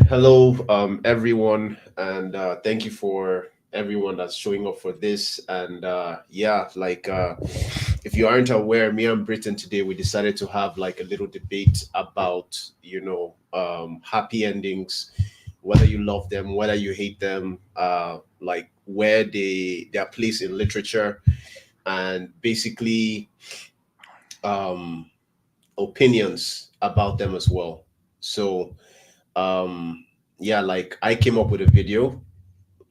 Hello, everyone, and thank you for everyone that's showing up for this. And yeah, if you aren't aware, me and Britton today we decided to have like a little debate about happy endings, whether you love them, whether you hate them, like where their place in literature, and basically um, opinions about them as well. So um yeah, like I came up with a video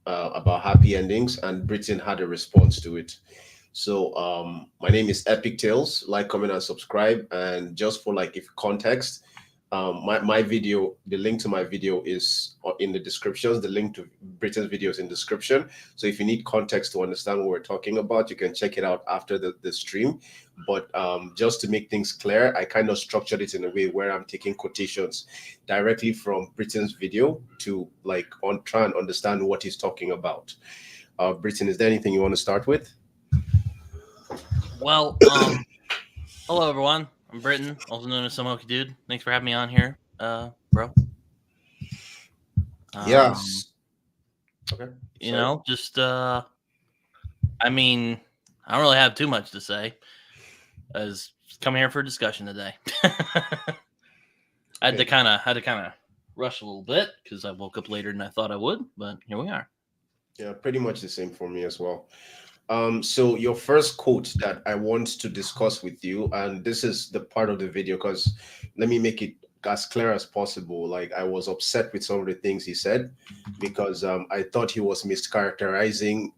about happy endings, and Britain had a response to it. So my name is Epic Tales. Like, comment, and subscribe. And just for like if context, my video, the link to my video is in the descriptions. The link to Britain's video is in description. So if you need context to understand what we're talking about, you can check it out after the stream. But just to make things clear, I kind of structured it in a way where I'm taking quotations directly from Britain's video to like on try and understand what he's talking about. Britain, is there anything you want to start with? Well, hello everyone. I'm Britton, also known as Some Dude. Thanks for having me on here, bro. Um, Yes. Okay. you Sorry. know, just I mean, I don't really have too much to say. As come here for a discussion today. I Okay. had to kind of rush a little bit because I woke up later than I thought I would, but here we are. Yeah, pretty much the same for me as well. So your first quote that I want to discuss with you, and this is the part of the video because let me make it as clear as possible. Like I was upset with some of the things he said because I thought he was mischaracterizing.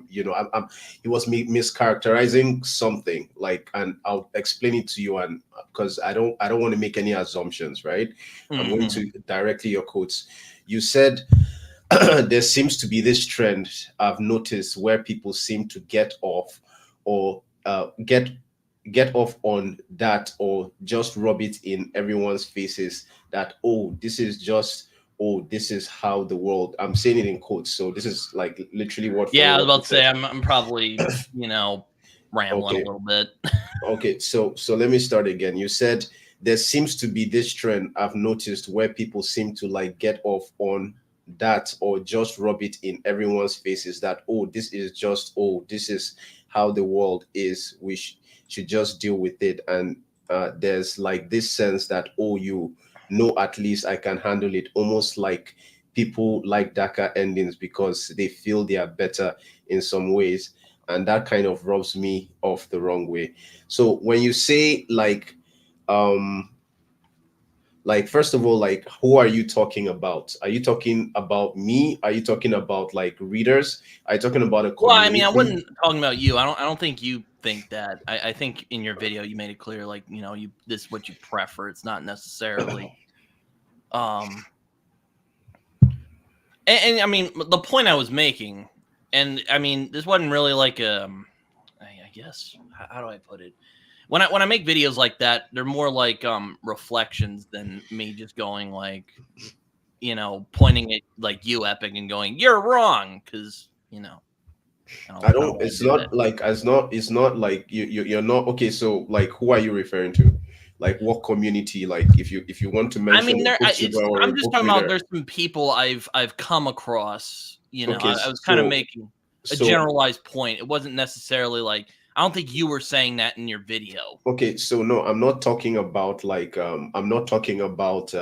He was mischaracterizing something. Like, and I'll explain it to you. And because I don't want to make any assumptions, right? I'm going Mm-hmm. to directly your quotes. You said there seems to be this trend I've noticed where people seem to get off or get off on that or just rub it in everyone's faces that this is how the world. I'm saying it in quotes, so this is like literally word for Yeah, I was word about he to said. say I'm probably rambling a Okay, little bit. okay, so let me start again. You said there seems to be this trend I've noticed where people seem to like get off on that or just rub it in everyone's faces that this is how the world is. Should just deal with it. And there's like this sense that you know, at least I can handle it, almost like people like darker endings because they feel they are better in some ways, and that kind of rubs me off the wrong way. So when you say um like first of all, like who are you talking about? Are you talking about me? Are you talking about like readers? Are you talking about a Well, I mean, I community? wasn't talking about you. I don't think you think that. I think in your video you made it clear, like you this is what you prefer. It's not necessarily. Um, and I mean the point I was making, and I mean this wasn't really like I guess how do I put it? When I make videos like that, they're more like reflections than me just going like pointing at like you Epic and going you're wrong because I don't want It's to do that. not like it's not like you're not okay. So like who are you referring to? Like what community? Like if you want to I mention mean, a booktuber or a I'm just book talking about reader. there's some people I've come across. Okay, I was kind of so making a so generalized point. It wasn't necessarily like I don't think you were saying that in your video. okay, so no, I'm not talking about I'm not talking about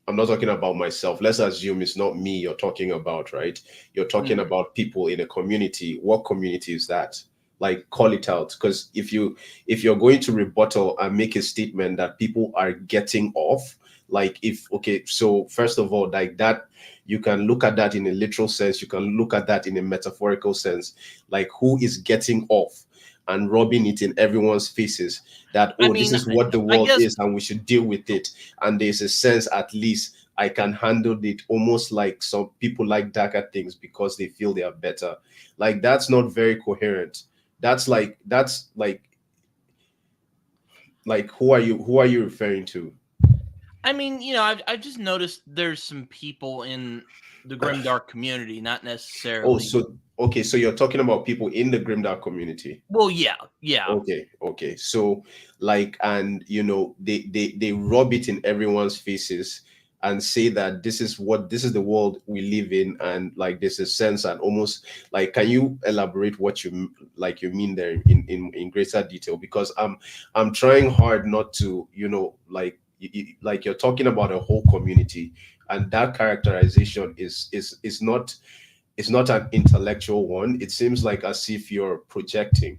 I'm not talking about myself. Let's assume it's not me you're talking about, right? You're talking Mhm. about people in a community. What community is that? Like call it out. Because if you're going to rebuttal and make a statement that people are getting off, like if okay, so first of all, like that, you can look at that in a literal sense, you can look at that in a metaphorical sense, like who is getting off and rubbing it in everyone's faces that I this mean, is what the I world guess is and we should deal with it. And there's a sense at least I can handle it, almost like some people like darker things because they feel they are better. Like that's not very coherent. That's like who are you referring to? I mean, I've just noticed there's some people in the grimdark community, not Oh, necessarily. so okay, so you're talking about people in the grimdark community. Well, yeah, yeah. Okay, so like, and they rub it in everyone's faces, and say that this is the world we live in, and like there's a sense, and almost like, can you elaborate what like you mean there in greater detail? Because I'm trying hard not to, like like you're talking about a whole community, and that characterization is not an intellectual one. It seems like as if you're projecting.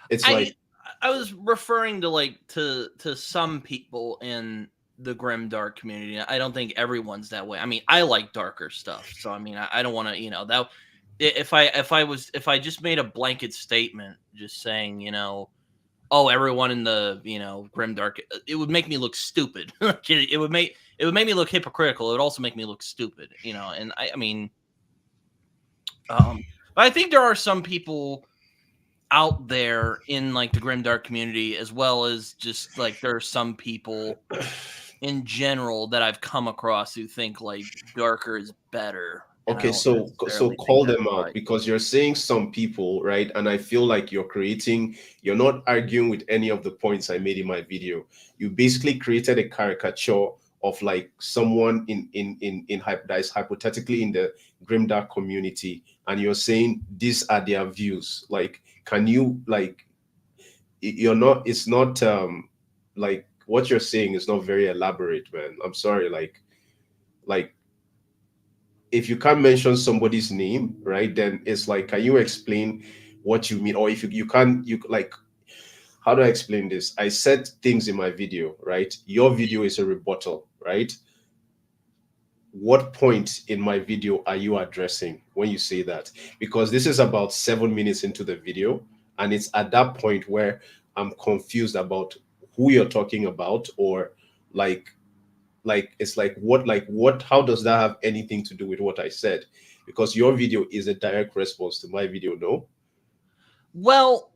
It's I like, I was referring to like to some people in the grim dark community. I don't think everyone's that way. I mean, I like darker stuff, so I mean, I don't want to, that if I just made a blanket statement, just saying, oh, everyone in the grim dark, it would make me look stupid. It would make me look hypocritical. It would also make me look stupid, And I mean, um, but I think there are some people out there in like the grimdark community, as well as just like there are some people in general that I've come across who think like darker is better, and I okay, don't so necessarily think call that's them out, right. because you're saying some people, right? And I feel like you're not arguing with any of the points I made in my video. You basically created a caricature of like someone that is hypothetically in the grimdark community, and you're saying these are their views. Like, can you like, you're not, it's not like what you're saying is not very elaborate, man. I'm sorry. Like if you can't mention somebody's name, right, then it's like, can you explain what you mean? Or if you can't, you like, how do I explain this? I said things in my video, right? Your video is a rebuttal, right? What point in my video are you addressing when you say that? Because this is about 7 minutes into the video, and it's at that point where I'm confused about who you're talking about, or like it's like what how does that have anything to do with what I said? Because your video is a direct response to my video, no? Well,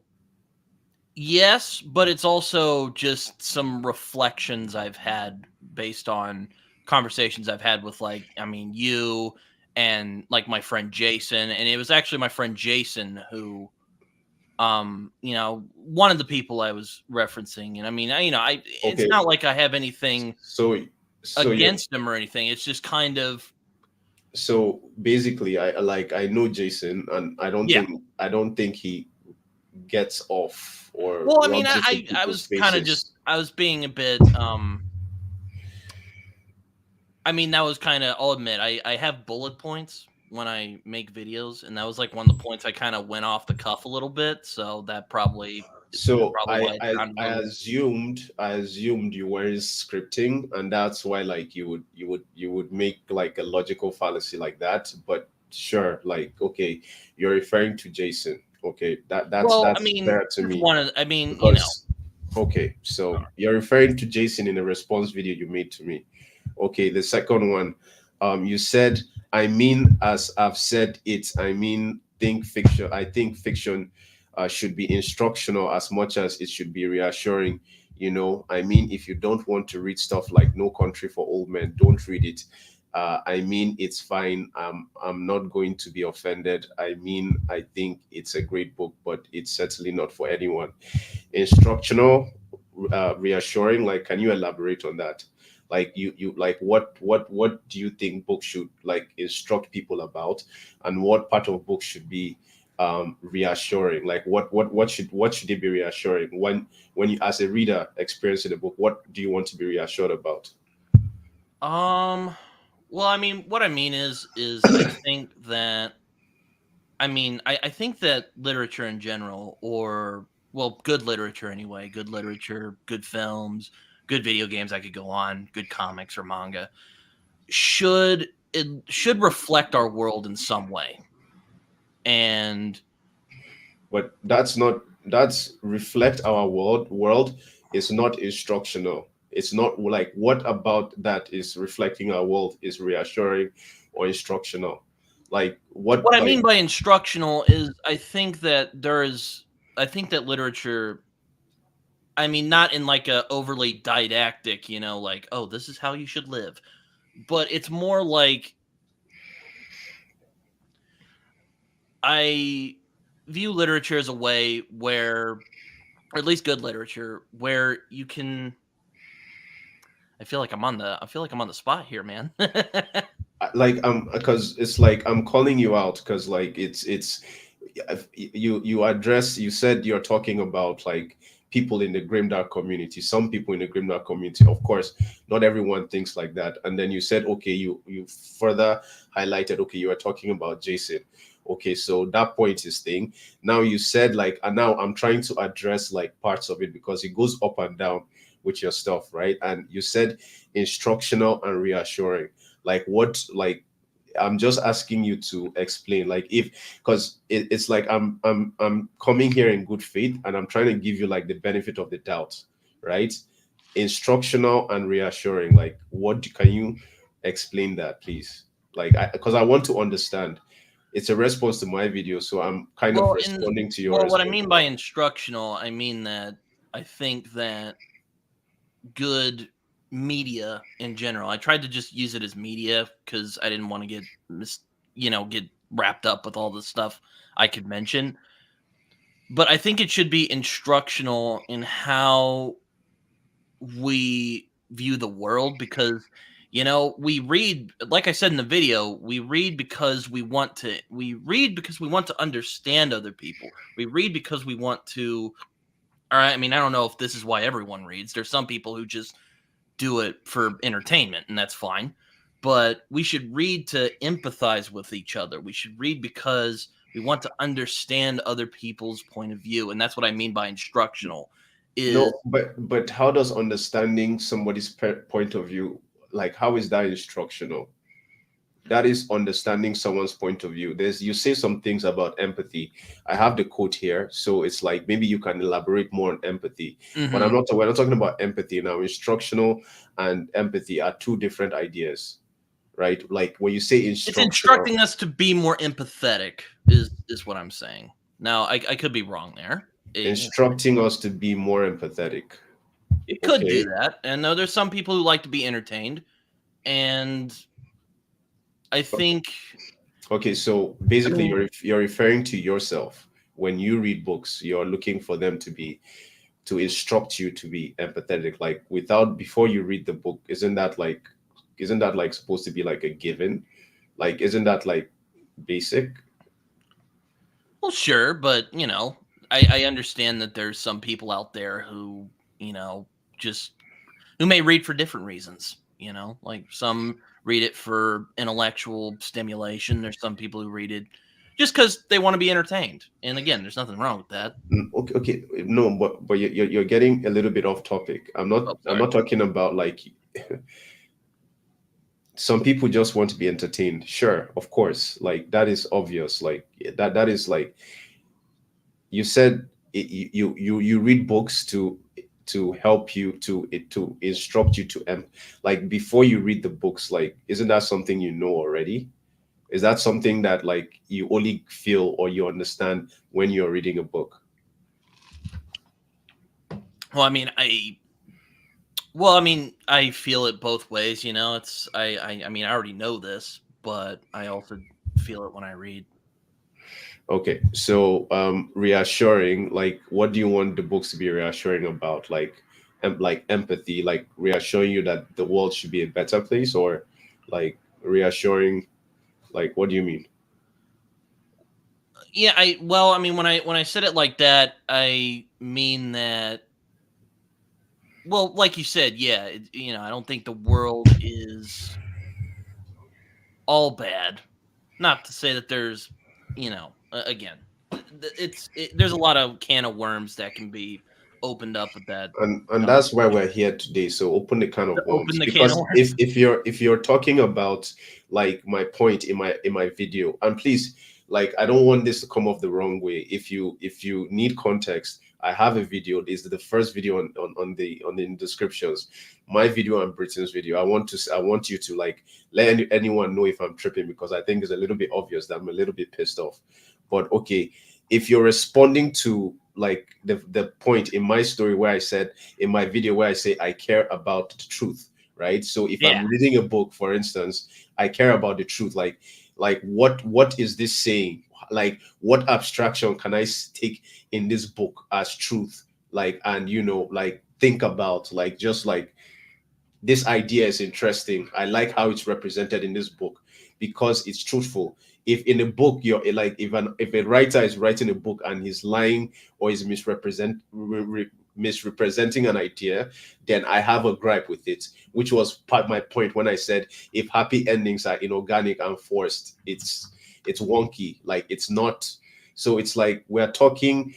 yes, but it's also just some reflections I've had based on conversations I've had with, like, I mean, you and like my friend Jason. And it was actually my friend Jason who, one of the people I was referencing. And I mean, it's Okay, not like I have anything so you're, against him or anything. It's just kind of, so basically, I know Jason, and yeah. I don't think he gets off or Well, I mean, rubs it in I people's was kind of faces. just, I was being a bit, I mean, that was kinda, I'll admit, I have bullet points when I make videos, and that was, like, one of the points I kinda went off the cuff a little bit, so that probably is So probably why it sounded a little. I assumed you weren't scripting, and that's why like you would make like a logical fallacy like that. But sure, like, okay, you're referring to Jason. Okay, Well, I that's mean, fair to that's me, one of, I mean, because okay, so you're referring to Jason in a response video you made to me. Okay, the second one, you said, I mean, as I've said it, I mean, think fiction. I think fiction should be instructional as much as it should be reassuring. I mean, if you don't want to read stuff like No Country for Old Men, don't read it. I mean, it's fine. I'm not going to be offended. I mean, I think it's a great book, but it's certainly not for anyone. Instructional, reassuring. Like, can you elaborate on that? Like, you like, what do you think books should like instruct people about, and what part of books should be reassuring? Like, what should they be reassuring when you, as a reader, experiencing the book? What do you want to be reassured about? um, well, I mean, what I mean is I think that, I think that literature in general, or, well, good literature anyway, good literature, good films, good video games, I could go on, good comics or manga, should reflect our world in some way. And But that's reflect our world is not instructional. It's not like, what about that is reflecting our world is reassuring or instructional? Like, what, what I like, mean by instructional is, I think that literature, I mean, not in like a overly didactic, like, oh, this is how you should live, but it's more like, I view literature as a way where, or at least good literature, where you can I feel like I'm on the spot here, man. Like because it's like I'm calling you out because like it's you address, you said you're talking about like people in the grimdark community, some people in the grimdark community, of course not everyone thinks like that, and then you said okay, you further highlighted, okay, you are talking about Jason. Okay, so that point is thing. Now you said like, and now I'm trying to address like parts of it because it goes up and down with your stuff, right? And you said instructional and reassuring. Like what, like I'm just asking you to explain, like if, because it's like I'm coming here in good faith and I'm trying to give you like the benefit of the doubt, right? Instructional and reassuring, like can you explain that, please? Like because I want to understand. It's a response to my video, so I'm kind of Well, in responding to your well, what I response mean now. by instructional, I mean that I think that good media in general. I tried to just use it as media because I didn't want to get wrapped up with all the stuff I could mention. But I think it should be instructional in how we view the world because we read, like I said in the video, we read because we want to understand other people. We read because we want to, or I mean, I don't know if this is why everyone reads. There's some people who just do it for entertainment, and that's fine. But we should read to empathize with each other. We should read because we want to understand other people's point of view, and that's what I mean by instructional. Is No, but how does understanding somebody's point of view, like how is that instructional? That is understanding someone's point of view. There's, you say some things about empathy. I have the quote here, so it's like maybe you can elaborate more on empathy. But mhm. we're not talking about empathy now. Instructional and empathy are two different ideas, right? Like when you say It's instructional, instructing us to be more empathetic is what I'm saying. Now, I could be wrong there. instructing us to be more empathetic. It could do Okay. that. And there's some people who like to be entertained, and I think, Okay, so I basically mean, you're referring to yourself when you read books, you're looking for them to instruct you to be empathetic. Like without, before you read the book, isn't that like supposed to be like a given? Like isn't that like basic? well, sure, but I understand that there's some people out there who just who may read for different reasons. Like some read it for intellectual stimulation. There's some people who read it just because they want to be entertained. And again, there's nothing wrong with that. Okay, okay, no, but you're getting a little bit off topic. Oh, I'm sorry. not talking about like some people just want to be entertained. Sure, of course, like that is obvious. Like that is like you said it, you read books to help you to instruct you to like before you read the books, like isn't that something you know already? Is that something that like you only feel or you understand when you're reading a book? Well, I mean, I feel it both ways. It's I mean, I already know this, but I also feel it when I read. Okay, so reassuring, like what do you want the books to be reassuring about? Like empathy, like reassuring you that the world should be a better place, or like reassuring, like what do you mean? Yeah, I mean, when I said it like that, I mean that, well, like you said, yeah, I don't think the world is all bad. Not to say that there's, again, there's a lot of can of worms that can be opened up with that And that's why we're conversation. here today, so open the can To of open worms, the can of because worms. if you're talking about like my point in my video, and please, like I don't want this to come off the wrong way. If you need context, I have a video. This is the first video on the descriptions, my video and Britain's video. I want you to like let anyone know if I'm tripping, because I think it's a little bit obvious that I'm a little bit pissed off. But okay, if you're responding to like the point in my story where I said, in my video where I say I care about the truth, right? So if Yeah. I'm reading a book, for instance, I care about the truth. Like what is this saying? Like what abstraction can I take in this book as truth? Like, and like think about like just like this idea is interesting. I like how it's represented in this book because it's truthful. If in a book you're like, if a writer is writing a book and he's lying or is misrepresenting an idea, then I have a gripe with it, which was part my point when I said if happy endings are inorganic and forced, it's wonky. Like it's not. So it's like you're talking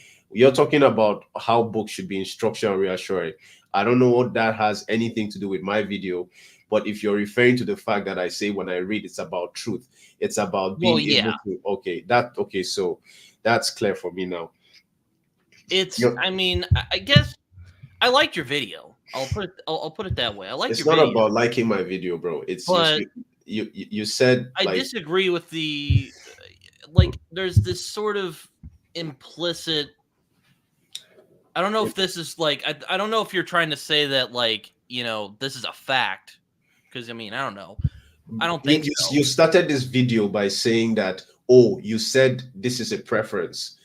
about how books should be instructional reassuring. I don't know what that has anything to do with my video, but if you're referring to the fact that I say when I read it's about truth, it's about Well, being yeah, able to so that's clear for me now. it's. You're, I mean, I guess I liked your video. I'll put it that way. I liked it's your not video, about liking my video, bro. It's but you said I like disagree with the like. There's this sort of implicit. I don't know if this is like. I don't know if you're trying to say that like this is a fact because I mean I don't know. I don't you, think you so. you started this video by saying that, oh, you said this is a preference.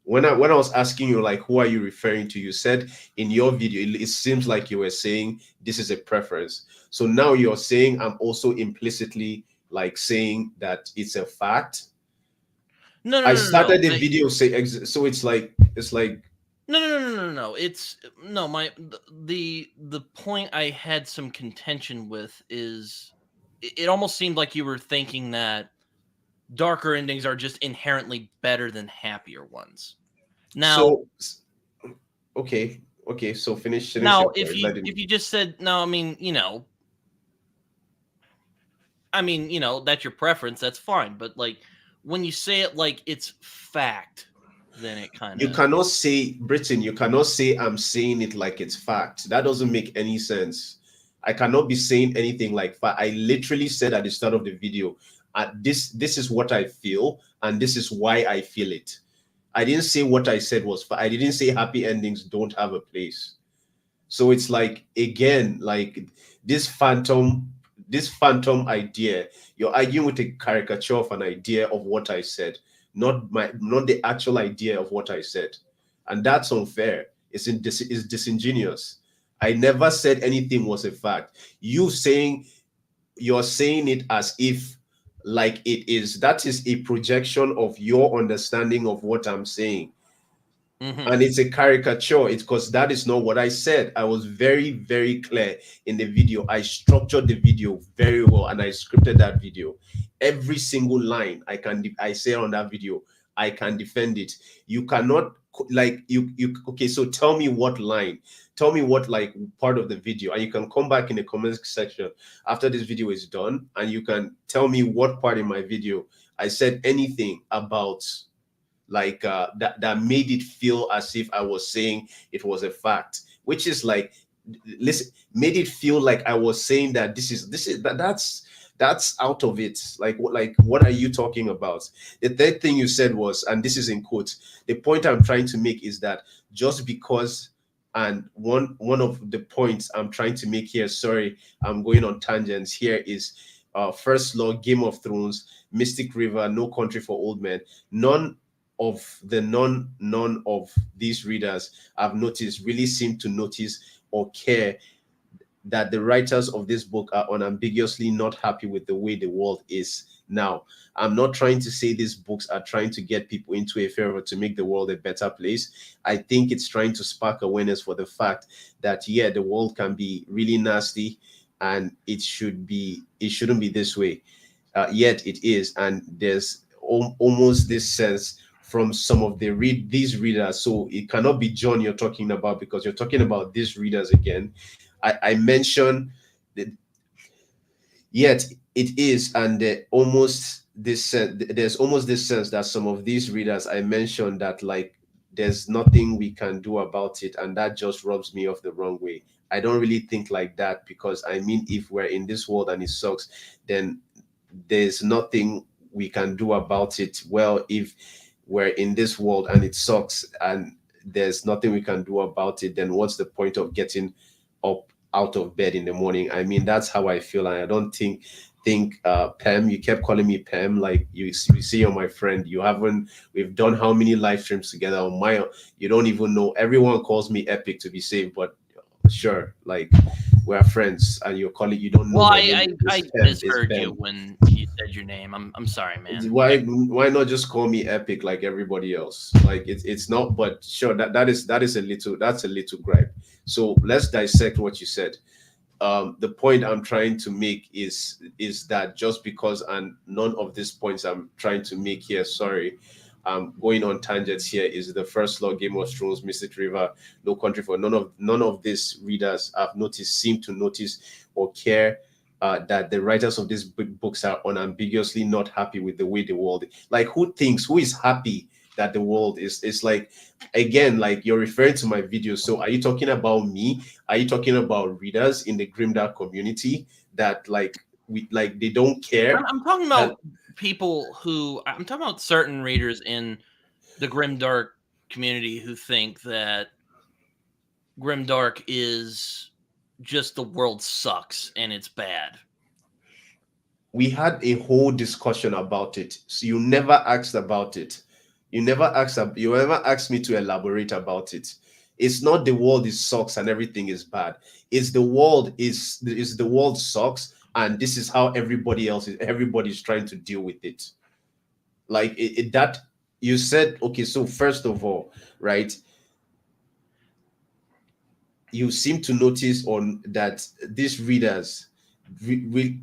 When I was asking you like who are you referring to, you said in your video it seems like you were saying this is a preference. So now you're saying I'm also implicitly like saying that it's a fact. No, no, I no, no, no. started the video so it's like No, no, no, no, no, no. It's no the point I had some contention with is it almost seemed like you were thinking that darker endings are just inherently better than happier ones. Now, so okay, so finish now your point. Let him. if you just said no, I mean, that's your preference, that's fine, but like when you say it like it's fact, then it kind You of cannot say Britain, you cannot say I'm saying it like it's fact. That doesn't make any sense. I cannot be saying anything like fact. I literally said at the start of the video, this is what I feel, and this is why I feel it. I didn't say what I said was I didn't say happy endings don't have a place. So it's like again, like this phantom, this phantom idea. You're arguing with a caricature of an idea of what I said, not the actual idea of what I said, and that's unfair. It's disingenuous. I never said anything was a fact. You're saying it as if like it is. That is a projection of your understanding of what I'm saying, and Mhm. it's a caricature. It's because that is not what I said. I was very, very clear in the video. I structured the video very well and I scripted that video. Every single line I say on that video, I can defend it. You cannot like you okay, so tell me what line, tell me what like part of the video, and you can come back in the comments section after this video is done and you can tell me what part in my video I said anything about like that made it feel as if I was saying it was a fact, which is like listen, made it feel like I was saying that that's out of it. Like what are you talking about? The third thing you said was, and this is in quotes, the point I'm trying to make is that just because, and one of the points I'm trying to make here, sorry, I'm going on tangents here, is First Law, Game of Thrones, Mystic River, No Country for Old Men. None of these readers I've noticed really seem to notice or care that the writers of this book are unambiguously not happy with the way the world is now. I'm not trying to say these books are trying to get people into a favor to make the world a better place. I think it's trying to spark awareness for the fact that yeah, the world can be really nasty and it shouldn't be this way. Yet it is, and there's almost this sense from some of these readers. So it cannot be John you're talking about because you're talking about these readers again. I mentioned that yet it is, and there's almost this sense that some of these readers I mentioned that like there's nothing we can do about it, and that just rubs me off the wrong way. I don't really think like that because I mean, if we're in this world and it sucks, then there's nothing we can do about it. Well, if we're in this world and it sucks and there's nothing we can do about it, then what's the point of getting up out of bed in the morning? I mean, that's how I feel, and I don't think Pam, you kept calling me Pam, like you see you're my friend. You haven't, we've done how many live streams together on my, you don't even know. Everyone calls me Epic to be safe, but sure, like we're friends, and your colleague, you don't know Well, my name I is Pem, is misheard you Ben. when you said your name. I'm sorry, man. Why not just call me Epic like everybody else? Like it's not, but sure, that is a little, that's a little gripe. So let's dissect what you said. The point I'm trying to make is that just because, and none of these points I'm trying to make here, sorry, I'm going on tangents here, is the first law, Game of Thrones, Mystic River, No Country for, none of these readers I've noticed seem to notice or care that the writers of these books are unambiguously not happy with the way the world, like, who is happy that the world is like, again, like, you're referring to my video. So are you talking about me? Are you talking about readers in the grimdark community that, like, we, like, they don't care I'm talking that about people who I'm talking about certain readers in the grimdark community who think that grimdark is just the world sucks and it's bad. we had a whole discussion about it? So you never asked about it. You never asked me to elaborate about it. It's not the world is sucks and everything is bad. It's the world sucks, and this is how everybody's trying to deal with it. Like, that you said, okay, so first of all, right, you seem to notice on that these readers re, re,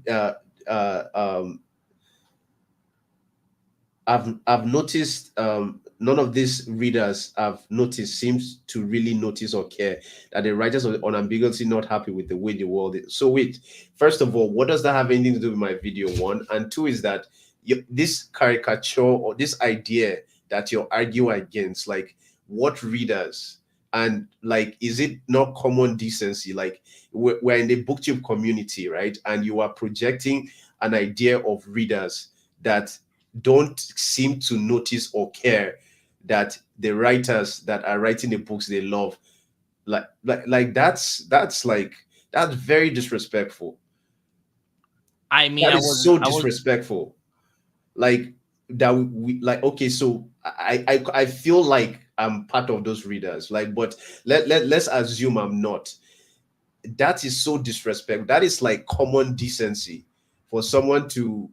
I've noticed, none of these readers I've noticed seems to really notice or care that the writers are unambiguously not happy with the way the world is. So wait, first of all, what does that have anything to do with my video? One, and two is that this caricature or this idea that you're arguing against, like, what readers, and, like, is it not common decency? Like, we're in the booktube community, right? And you are projecting an idea of readers that don't seem to notice or care that the writers that are writing the books they love, like that's very disrespectful. I mean, That is so I was disrespectful. Like, that we, like, okay, so I feel like I'm part of those readers, like, but let's assume I'm not. That is so disrespectful. That is like common decency for someone to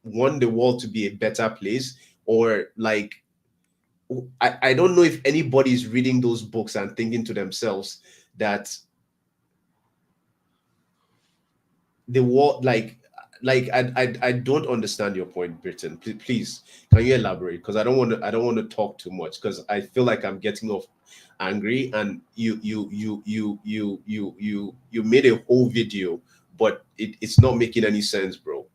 want the world to be a better place, or like, I don't know if anybody is reading those books and thinking to themselves that the world, I don't understand your point, Britain. Please, can you elaborate? Because I don't want to talk too much, because I feel like I'm getting off angry, and you made a whole video, but it's not making any sense, bro.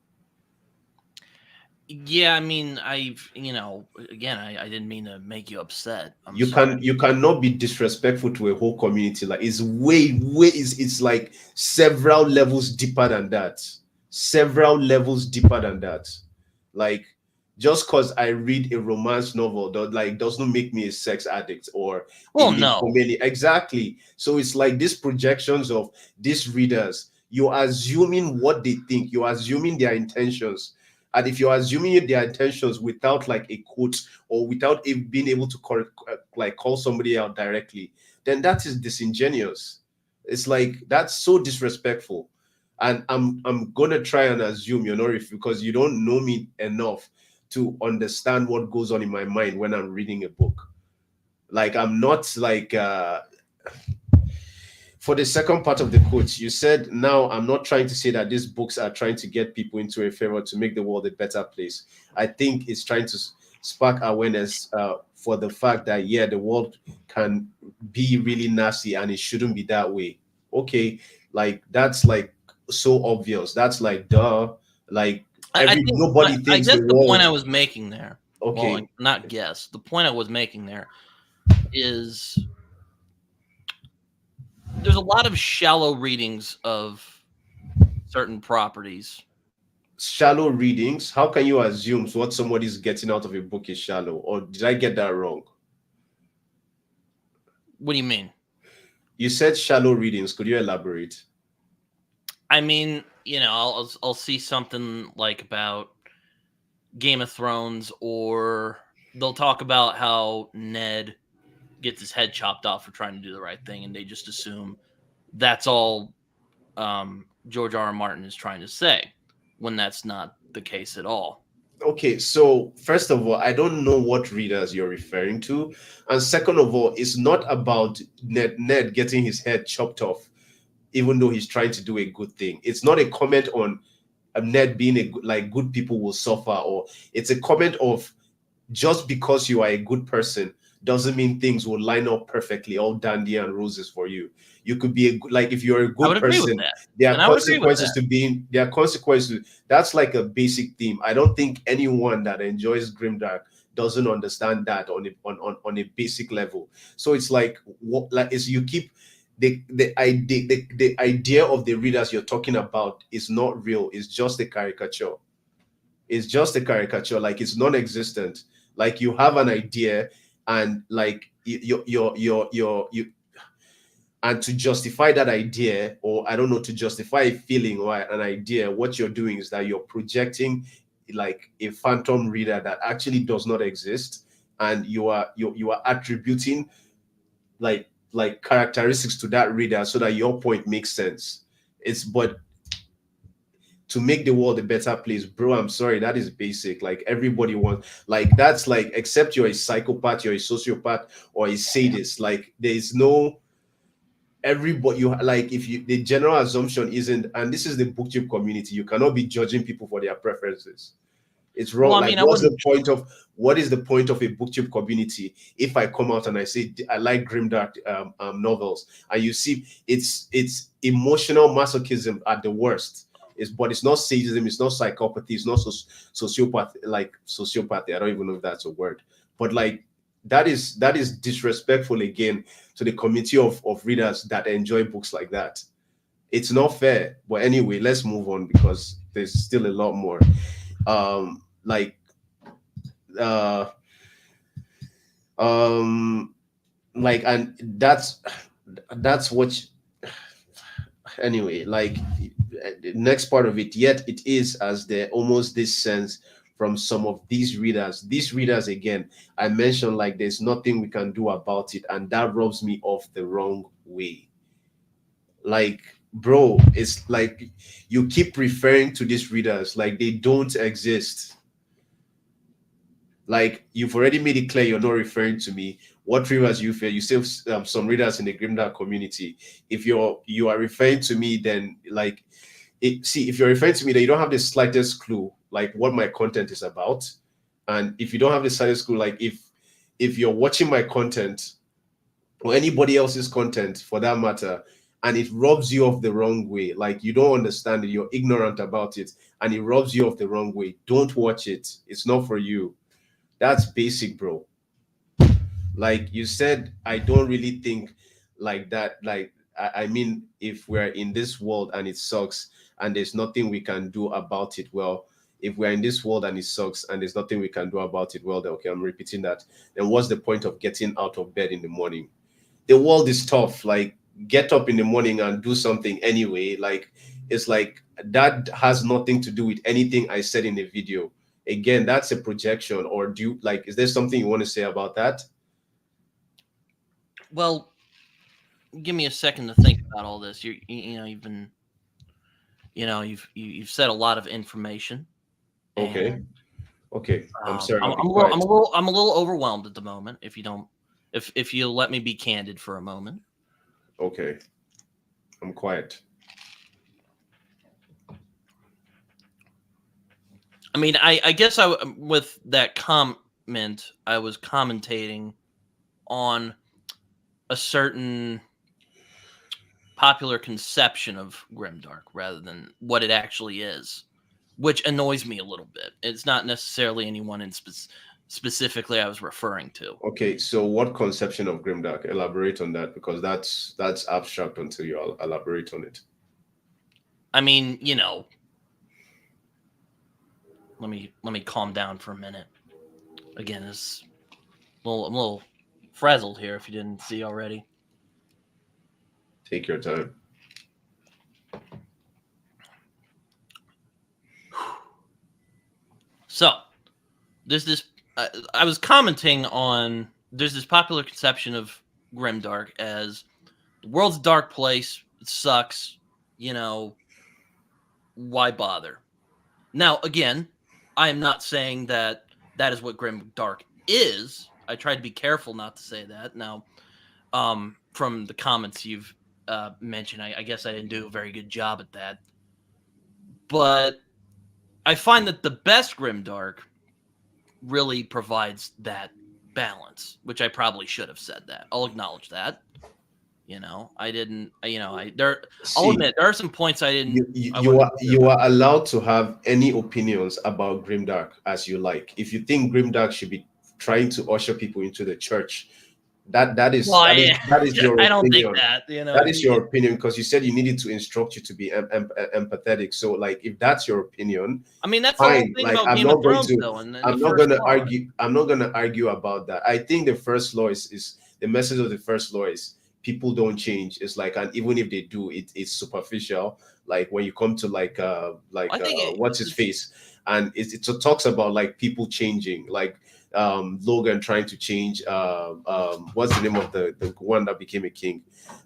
yeah, I mean, again, I didn't mean to make you upset. I'm you sorry. can you cannot be disrespectful to a whole community. Like, it's way it's like several levels deeper than that, like, just because I read a romance novel doesn't make me a sex addict, or Well, in the no. community. Exactly. So it's like these projections of these readers, you're assuming what they think, you're assuming their intentions. And if you're assuming their intentions without, like, a quote, or without being able to like, call somebody out directly, then that is disingenuous. It's like, that's so disrespectful. And I'm gonna try and assume you're not, because you don't know me enough to understand what goes on in my mind when I'm reading a book. Like, I'm not like, for the second part of the quote, you said, now, I'm not trying to say that these books are trying to get people into a favor to make the world a better place. I think it's trying to spark awareness, for the fact that, yeah, the world can be really nasty and it shouldn't be that way. Okay, like, that's like so obvious. That's like, duh. Like, I think nobody I thinks guess the the point world. I was making there, well, Okay, not guess. The point I was making there is there's a lot of shallow readings of certain properties. shallow readings. How can you assume what somebody's getting out of a book is shallow? Or did I get that wrong? What do you mean? You said shallow readings. Could you elaborate? I mean, I'll see something like about Game of Thrones, or they'll talk about how Ned gets his head chopped off for trying to do the right thing, and they just assume that's all George R. R. Martin is trying to say, when that's not the case at all. Okay, so first of all, I don't know what readers you're referring to, and second of all, it's not about Ned getting his head chopped off, even though he's trying to do a good thing. It's not a comment on Ned being a good, like good people will suffer, or it's a comment of just because you are a good person doesn't mean things will line up perfectly, all dandy and roses for you. You could be like, if you're a I good would agree with person, that. there are And I would agree with consequences that. to being, there are consequences. That's like a basic theme. I don't think anyone that enjoys grimdark doesn't understand that on a basic level. So it's like what, like, is you keep the idea of the readers you're talking about is not real. It's just a caricature. It's just a caricature. Like, it's non-existent. Like, you have an idea, and like you and to justify that idea, or I don't know, to justify a feeling or an idea, what you're doing is that you're projecting like a phantom reader that actually does not exist, and you are attributing like characteristics to that reader so that your point makes sense. It's but to make the world a better place, bro, I'm sorry, that is basic. Like, everybody wants, like, that's like, except you're a psychopath, you're a sociopath, or a sadist. Like, there's no, everybody, you like, if you, the general assumption isn't, and this is the booktube community, you cannot be judging people for their preferences. It's Well, wrong. I Like, mean, I what's the wouldn't. point of, what is the point of a booktube community if I come out and I say I like grimdark novels, and you see it's emotional masochism at the worst. It's, but it's not sadism, it's not psychopathy, it's not sociopath, like sociopathy. I don't even know if that's a word, but like, that is disrespectful again to the community of readers that enjoy books like that. It's not fair. But anyway, let's move on because there's still a lot more. Like uh um like, and that's what anyway, like, the next part of it, yet it is as there almost this sense from some of these readers again, I mentioned, like, there's nothing we can do about it, and that rubs me off the wrong way. Like, bro, it's like you keep referring to these readers like they don't exist. Like, you've already made it clear you're not referring to me. What readers you fear? You say some readers in the grimdark community. If you are referring to me, then like, see, if you're referring to me, then you don't have the slightest clue like what my content is about. And if you don't have the slightest clue, like, if you're watching my content or anybody else's content for that matter, and it rubs you off the wrong way, like you don't understand it, you're ignorant about it, and it rubs you off the wrong way, don't watch it. It's not for you. That's basic, bro. Like you said, I don't really think like that. Like, I mean, if we're in this world and it sucks and there's nothing we can do about it, well, if we're in this world and it sucks and there's nothing we can do about it, well, then okay, I'm repeating that. Then what's the point of getting out of bed in the morning? The world is tough. Like, get up in the morning and do something anyway. Like, it's like that has nothing to do with anything I said in the video. Again, that's a projection. Or do you, like, is there something you want to say about that? Well, give me a second to think about all this. You know, you've been, you've said a lot of information, Okay. and Okay. I'm sorry, I'm, I'll be I'm a little, I'm quiet. a little, I'm a little overwhelmed at the moment. If you don't, if you let me be candid for a moment. Okay. I'm quiet. I mean, I guess with that comment, I was commentating on a certain popular conception of grimdark rather than what it actually is, which annoys me a little bit. It's not necessarily anyone specifically I was referring to. Okay. So what conception of grimdark? Elaborate on that, because that's abstract until you elaborate on it. I mean, let me calm down for a minute. Again, I'm a little frazzled here if you didn't see already. Take your time. So, there's this I was commenting on there's this popular conception of grimdark as the world's a dark place, It sucks. You know, why bother? Now, again, I am not saying that that is what grim dark is. I try to be careful not to say that. Now, from the comments you've mentioned, I guess I didn't do a very good job at that. But I find that the best grim dark really provides that balance, which I probably should have said that. I'll acknowledge that. You know, I didn't. You know, I'll See, admit there are some points I didn't. you, you I you wasn't are clear you about. are allowed to have any opinions about grimdark as you like. If you think grimdark should be trying to usher people into the church, that is Well, that is that is your I don't think opinion. that. You know, That is your opinion because you said you needed to instruct you to be empathetic. So like if that's your opinion, I mean, that's the whole fine. thing like about i'm Game of not going Thrones, to though, and the I'm not first going to law. argue I'm not going to argue about that. I think the first law is the message of the first law is people don't change. It's like, and even if they do, it's superficial. Like when you come to I think what's his face, and it talks about like people changing, like Logan trying to change what's the name of the one that became a king.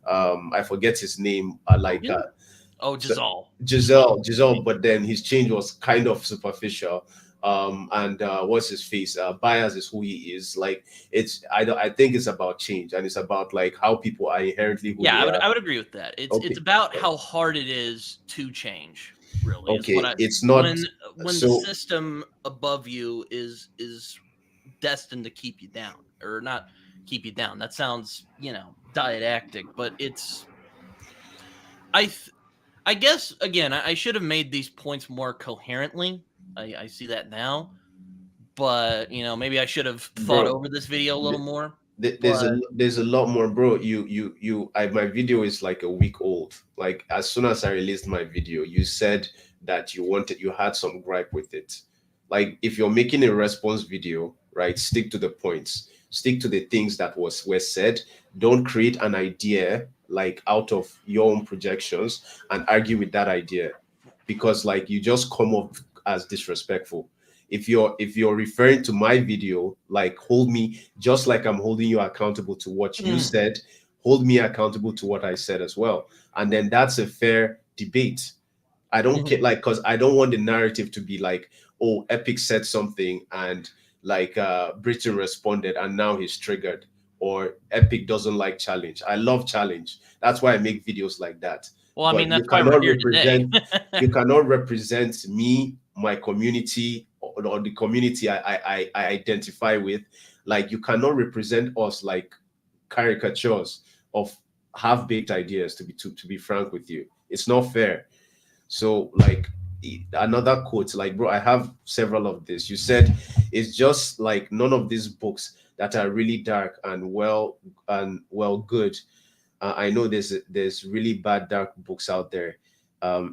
I forget his name. Logan. Oh, So Giselle. Giselle, but then his change was kind of superficial. And what's his face? Bias is who he is. Like I think it's about change, and it's about like how people are inherently who Yeah, they are. I would agree with that. It's Okay, about how hard it is to change. Really, is what okay, I it's not when the so. system above you is destined to keep you down, or not keep you down. That sounds, didactic, but it's I th- I guess again I should have made these points more coherently. I see that now, but maybe I should have thought Bro, over this video a little more. there's a But there's a lot more, bro. My video is like a week old. Like as soon as I released my video, you said that you had some gripe with it. Like if you're making a response video, right, stick to the points, stick to the things that were said. Don't create an idea like out of your own projections and argue with that idea, because like you just come up as disrespectful. If you're referring to my video, like hold me just like I'm holding you accountable to what you said, hold me accountable to what I said as well, and then that's a fair debate. I don't care, like, because I don't want the narrative to be like, oh, Epic said something and like Britain responded and now he's triggered, or Epic doesn't like challenge. I love challenge. That's why I make videos like that. well, I But mean that's why we're here today. you cannot represent me, my community, or the community I identify with. Like you cannot represent us like caricatures of half-baked ideas, to be frank with you. It's not fair. So like another quote, like bro, I have several of this. You said it's just like none of these books that are really dark and well good. I know there's really bad dark books out there.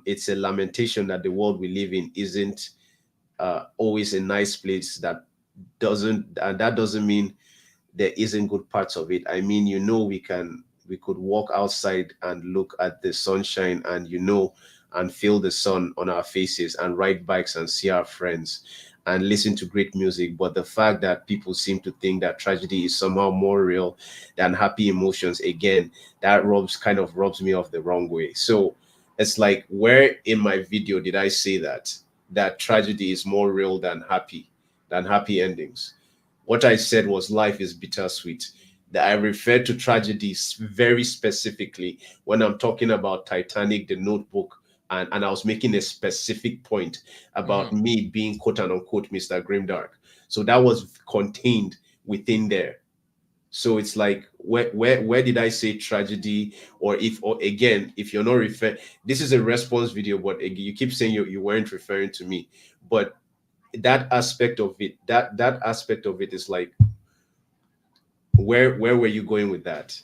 It's a lamentation that the world we live in isn't always a nice place. That doesn't mean there isn't good parts of it. I mean, we could walk outside and look at the sunshine and and feel the sun on our faces and ride bikes and see our friends and listen to great music. But the fact that people seem to think that tragedy is somehow more real than happy emotions, again, that rubs me off the wrong way. So it's like, where in my video did I say that tragedy is more real than happy endings? What I said was life is bittersweet. That I refer to tragedies very specifically when I'm talking about Titanic, the Notebook, and I was making a specific point about me being quote unquote Mr. Grimdark. So that was contained within there. So it's like, where did I say tragedy? Or again, if you're not referring, this is a response video, but again, you keep saying you weren't referring to me. But that aspect of it is like, where were you going with that?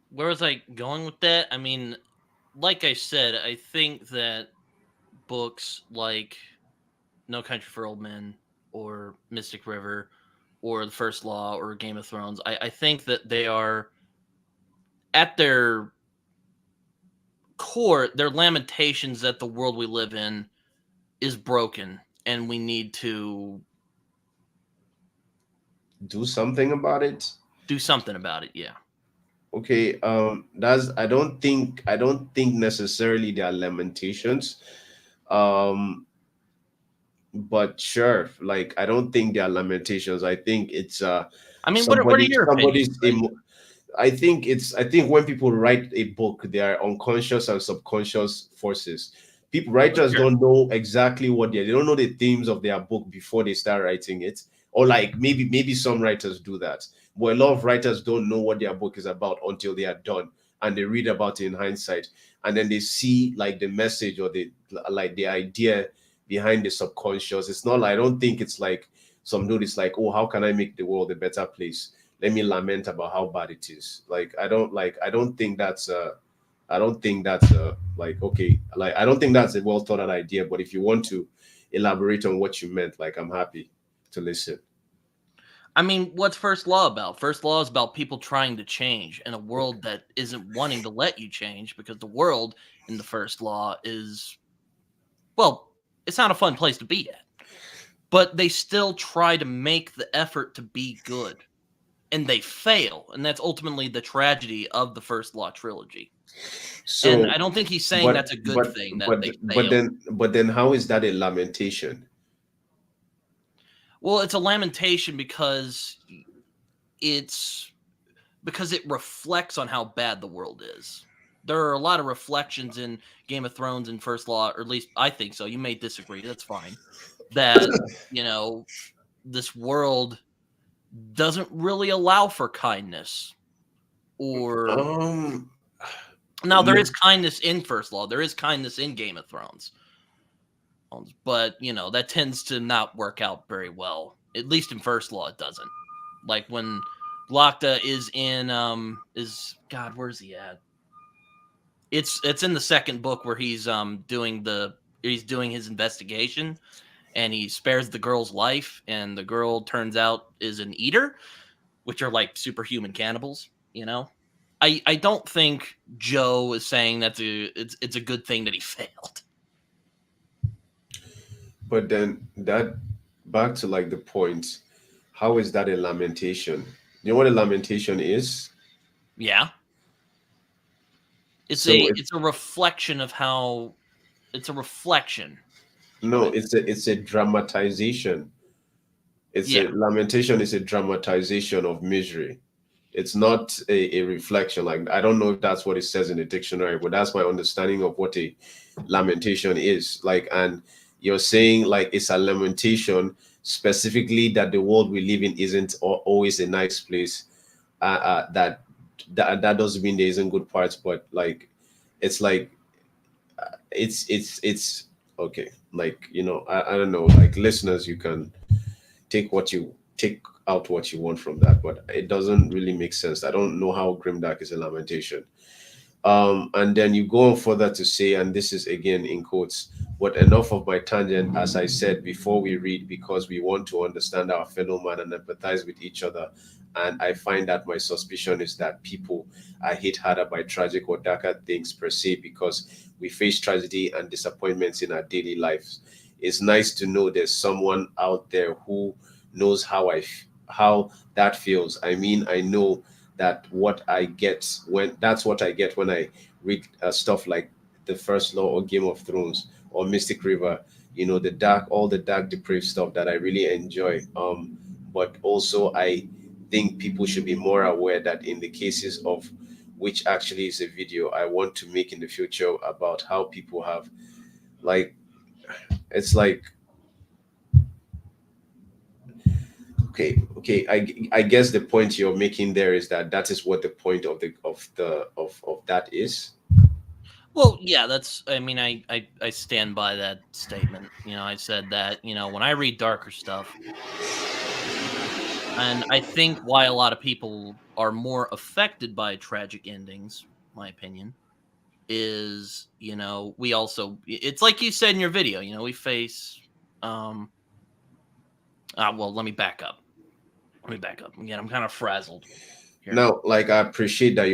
Where was I going with that? I mean, like I said, I think that books like No Country for Old Men or Mystic River or The First Law or Game of Thrones, I think that they are at their core, their lamentations that the world we live in is broken and we need to Do something about it. do something about it. Yeah. Okay, that's I don't think necessarily they are lamentations. Um, but sure, like I don't think they are lamentations. I think it's I mean, what are your opinions? somebody's I think when people write a book, they are unconscious and subconscious forces. People Writers Sure. don't know exactly what they don't know the themes of their book before they start writing it. Or like maybe some writers do that. But a lot of writers don't know what their book is about until they are done and they read about it in hindsight. And then they see like the message or the idea behind the subconscious. It's not like I don't think it's like some dude is like, oh, how can I make the world a better place? Let me lament about how bad it is. Like I don't think that's like okay, like I don't think that's a well thought out idea. But if you want to elaborate on what you meant, like I'm happy to listen. I mean, what's first law about? First law is about people trying to change in a world that isn't wanting to let you change because the world in the first law is, well, it's not a fun place to be at. But they still try to make the effort to be good. And they fail. And that's ultimately the tragedy of the first law trilogy. And So I don't think he's saying but that's a good but thing that but they but fail. then how is that a lamentation? Well, it's a lamentation it's because it reflects on how bad the world is. There are a lot of reflections in Game of Thrones and First Law, or at least I think so. You may disagree. That's fine. That, you know, this world doesn't really allow for kindness. Or Um now there is no, kindness in First Law. There is kindness in Game of Thrones. But, that tends to not work out very well. At least in First Law it doesn't. Like when Glocta is in is God, where's he at? It's in the second book where he's doing his investigation and he spares the girl's life and the girl turns out is an eater, which are like superhuman cannibals. I don't think Joe is saying it's a good thing that he failed. but then that back to like the point, how is that a lamentation? You know what a lamentation is? Yeah. It's So a it's it's a reflection of how it's a reflection. no, it's a dramatization. It's Yeah. a lamentation is a dramatization of misery. It's not a reflection. Like I don't know if that's what it says in the dictionary, but that's my understanding of what a lamentation is. Like, and you're saying like it's a lamentation specifically that the world we live in isn't always a nice place. That doesn't mean there isn't good parts, but like it's like it's okay. Like I don't know. Like listeners, you can take out what you want from that, but it doesn't really make sense. I don't know how grimdark is a lamentation. And then you go on further to say, and this is again in quotes, but enough of my tangent. As I said before, we read because we want to understand our fellow man and empathize with each other. And I find that my suspicion is that people are hit harder by tragic or darker things per se because we face tragedy and disappointments in our daily lives. It's nice to know there's someone out there who knows how that feels. I mean, I know that what I get when that's what I get when I read stuff like the First Law or Game of Thrones or Mystic River. All the dark, depraved stuff that I really enjoy. But also I think people should be more aware that in the cases of which actually is a video I want to make in the future about how people have like it's like okay, I guess the point you're making there is that that is what the point of that is. Well, yeah, that's. I mean, I stand by that statement. I said that. When I read darker stuff, and I think why a lot of people are more affected by tragic endings, my opinion, is we also. It's like you said in your video. We face. Um. Well, let me back up. Again. I'm kind of frazzled here. Now, like I appreciate that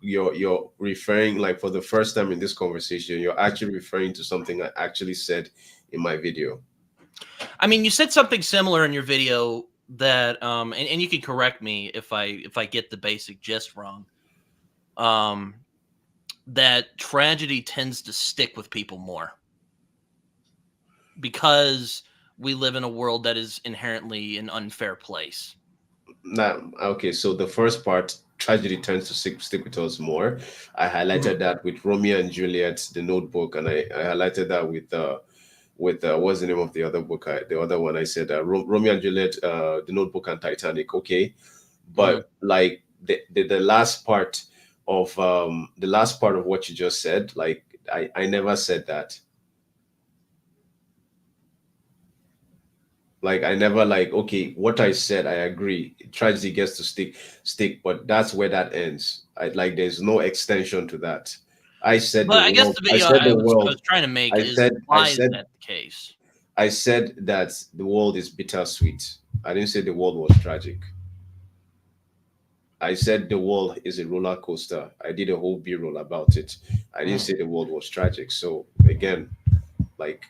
you're referring like for the first time in this conversation, you're actually referring to something I actually said in my video. I mean, you said something similar in your video that and you can correct me if I get the basic gist wrong. um, that tragedy tends to stick with people more because we live in a world that is inherently an unfair place. Now, okay, so the first part, tragedy tends to stick with us more. I highlighted Mhm. that with Romeo and Juliet, the Notebook, and I highlighted that with what's the name of the other book? The other one I said Romeo and Juliet, the Notebook, and Titanic. Okay, Mhm. but like the last part of the last part of what you just said, like I never said that. Like I never like okay, what I said, I agree. Tragedy gets to stick, but that's where that ends. I like there's no extension to that. I said But the I guess world. the I video said the I was world. trying to make I is said I why is said that the case? I said that the world is bittersweet. I didn't say the world was tragic. I said the world is a roller coaster. I did a whole B-roll about it. I didn't Mhm. say the world was tragic. So again, like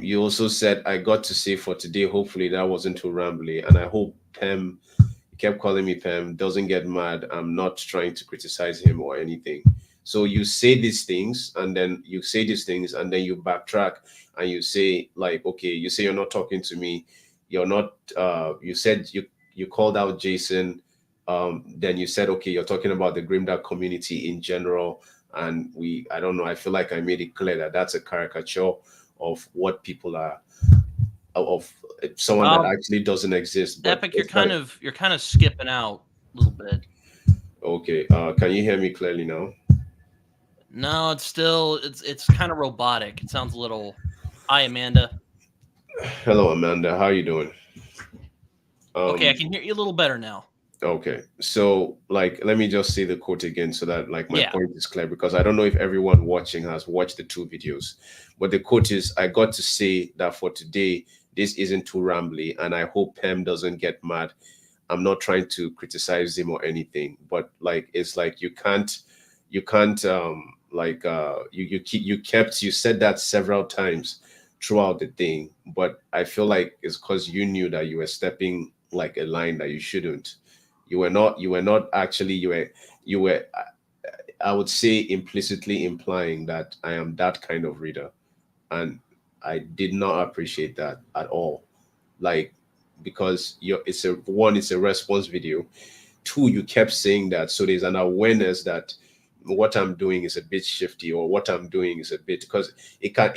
you also said I got to say for today, hopefully that wasn't too rambly. And I hope Pem, he kept calling me Pem, doesn't get mad. I'm not trying to criticize him or anything. So you say these things and then you say these things and then you backtrack and you say like, okay, you say you're not talking to me. You're not you said you called out Jason. Then you said, okay, you're talking about the Grimdark community in general. And I don't know, I feel like I made it clear that that's a caricature of what people are of someone that Um, actually doesn't exist. But Epic, it's like you're kind of skipping out a little bit. okay, can you hear me clearly now? No, it's kind of robotic. It sounds a little. Hi, Amanda. Hello, Amanda. How are you doing? Okay, I Um, can hear you a little better now. okay. So, like, let me just say the quote again so that, like, my Yeah. point is clear because I don't know if everyone watching has watched the two videos. But the quote is, I got to say that for today, this isn't too rambly, and I hope Pam doesn't get mad. I'm not trying to criticize him or anything, but like, it's like you can't, like, you said that several times throughout the thing, but I feel like it's because you knew that you were stepping like a line that you shouldn't. You were not actually you were I would say implicitly implying that I am that kind of reader, and I did not appreciate that at all. Like because it's a response video. Two, you kept saying that, so there's an awareness that what I'm doing is a bit shifty, or what I'm doing is a bit because it can.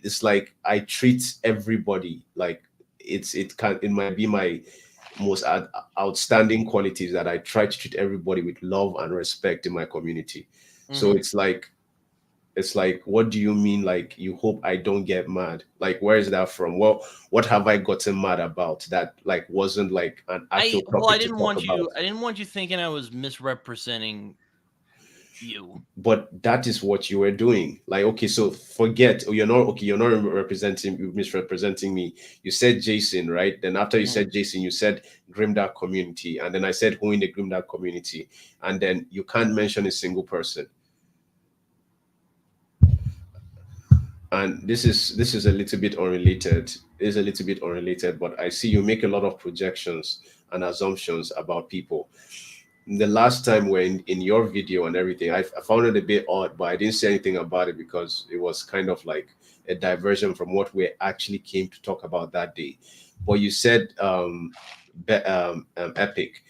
It's like I treat everybody like it might be my most outstanding qualities that I try to treat everybody with love and respect in my community. So Hmm. it's like what do you mean like you hope I don't get mad? Like where is that from? Well, what have I gotten mad about that like wasn't like an actual I topic to didn't talk want about? you thinking I was misrepresenting you. But that is what you were doing. Like okay, so forget, oh, you're not okay, you're not representing, you're misrepresenting me. You said Jason, right? Then after you Mhm. said Jason, you said Grimdark community, and then I said who in the Grimdark community, and then you can't mention a single person. And this is a little bit unrelated, is a little bit unrelated, but I see you make a lot of projections and assumptions about people. The last time when in your video and everything, I found it a bit odd, but I didn't say anything about it because it was kind of like a diversion from what we actually came to talk about that day. But you said Epic,